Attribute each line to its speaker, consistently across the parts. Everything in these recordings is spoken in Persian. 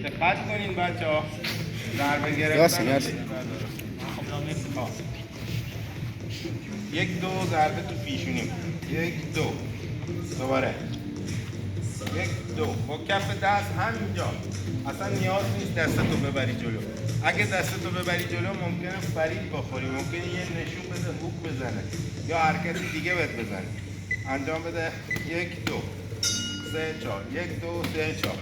Speaker 1: دقت کنین بچه ها، ضربه گرفتن. یک دو ضربه تو پیشونیم، یک دو، دوباره یک دو، با کف دست همینجا. اصلا نیاز نیست دستتو ببری جلو. اگه دستتو ببری جلو ممکنه فریب بخوری، ممکنه یه نشون بده هوک بزنه یا حرکتی دیگه بهت بزنه. انجام بده. یک دو سه چهار، یک دو سه چهار،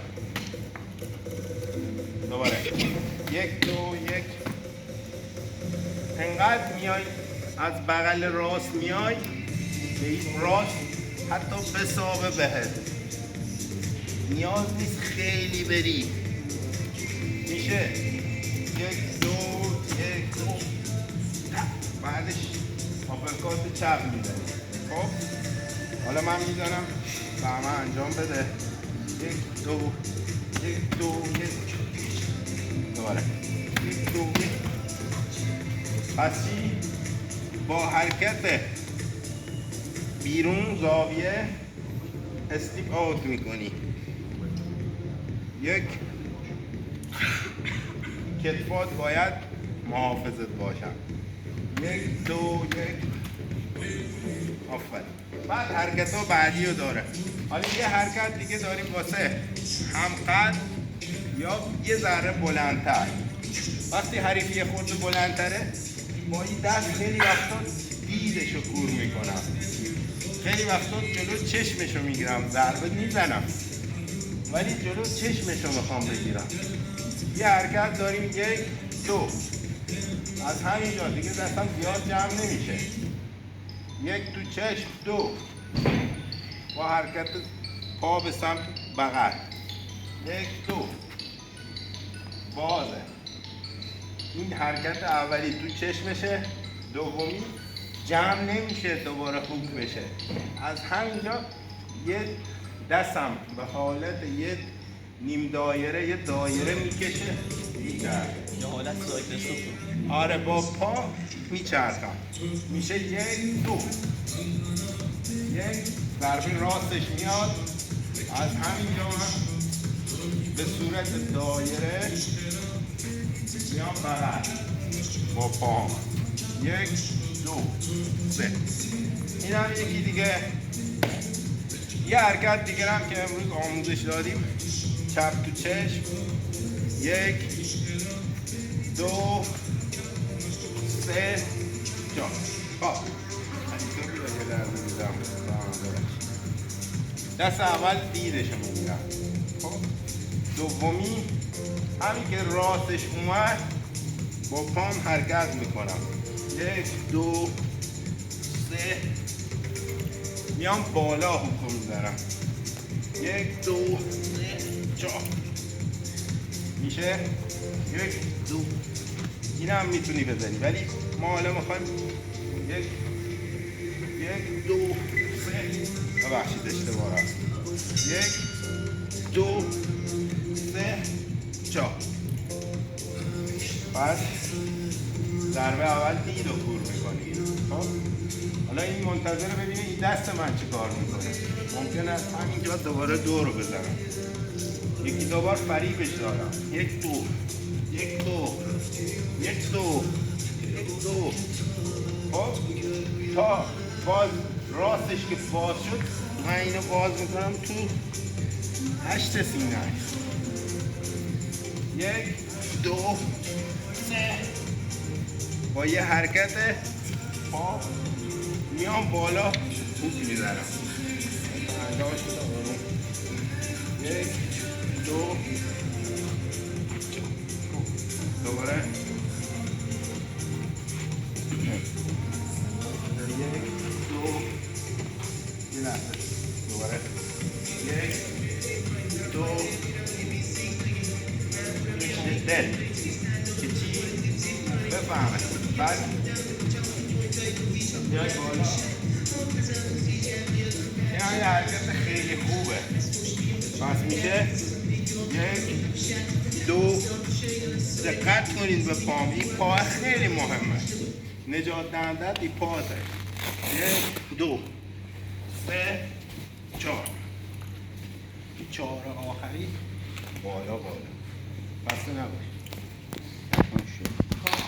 Speaker 1: دوباره یک دو یک. انقدر میای از بغل راست میای به این راست، حتی بسابه بهت، نیاز نیست خیلی بری. میشه یک دو یک دو، بعدش آپرکات چپ میزنی. خب حالا من میزنم و همه انجام بده. یک دو یک دو یک، دوباره یک دو یک. پس چی؟ با حرکت بیرون زاویه استیپ آوت میکنی. یک، کتفات باید محافظت باشن. یک دو یک، آفرین. بعد حرکت ها بعدی رو داره. حالا یه حرکت دیگه داریم واسه همقد یا یه ذره بلندتر. وقتی حریفی یه خورده بلندتره، با این دست خیلی وقتا دیدشو کور میکنم، خیلی وقتا جلو چشمشو میگیرم، ضربه میزنم ولی جلو چشمشو میخوام بگیرم. یه حرکت داریم، یک دو، از همینجا دیگه دستم زیاد جمع نمیشه. یک تو چشم، دو، با حرکت پا به سمت بغل. یک دو، بازه. این حرکت اولی تو چشمشه، دومی جمع نمیشه دوباره هوک بشه. از همینجا یه دستم به حالت یه نیم دایره، یه دایره میکشه میچرخه.
Speaker 2: یه حالت سایکل.
Speaker 1: آره، با پا میچرخم. میشه یک دو، یک ضربه راستش میاد، از همینجا هم به صورت دایره میام بغل با پا. یک دو سه. این هم یکی دیگه. یه حرکت دیگه هم که امروز آموزش دادیم، چپ تو چشم. یک دو سه چهار. خب دست اول دیدشو میگیرم. خب دومی همین که راستش اومد با پام حرکت میکنم. یک دو سه، میام بالا هوکو میذارم. یک دو سه چهار. میشه یک دو. این هم میتونی بزنی ولی ما حالا میخوایم یک دو سه. ببخشید اشتباه هست. یک دو سه چهار. پس ضربه اول دید و کور میکنی. خب حالا این منتظر ببینه این دست من چی کار میکنه. ممکن است همینجا دوباره دو رو بزنم، یکی دو بار فریبش دارم. یک دو یک دو یک دو یک دو. خب تا باز راستش که باز شد، من اینو باز میکنم تو 8 سینه. یک دو سه، با یه حرکت پا میام بالا هوک میزنم. یک دو، دوباره یک دو، یه لحظه، دوباره یک دو. شدت که چی بفهمه. بعد بیای بالا. این یه حرکت خیلی خوبه. پس میشه یک دو. دقت کنید به پام، این پا خیلی مهمه، نجات دهنده این پاته. یک دو سه چهار. این چهار آخری بالا بالا. خسته نباش.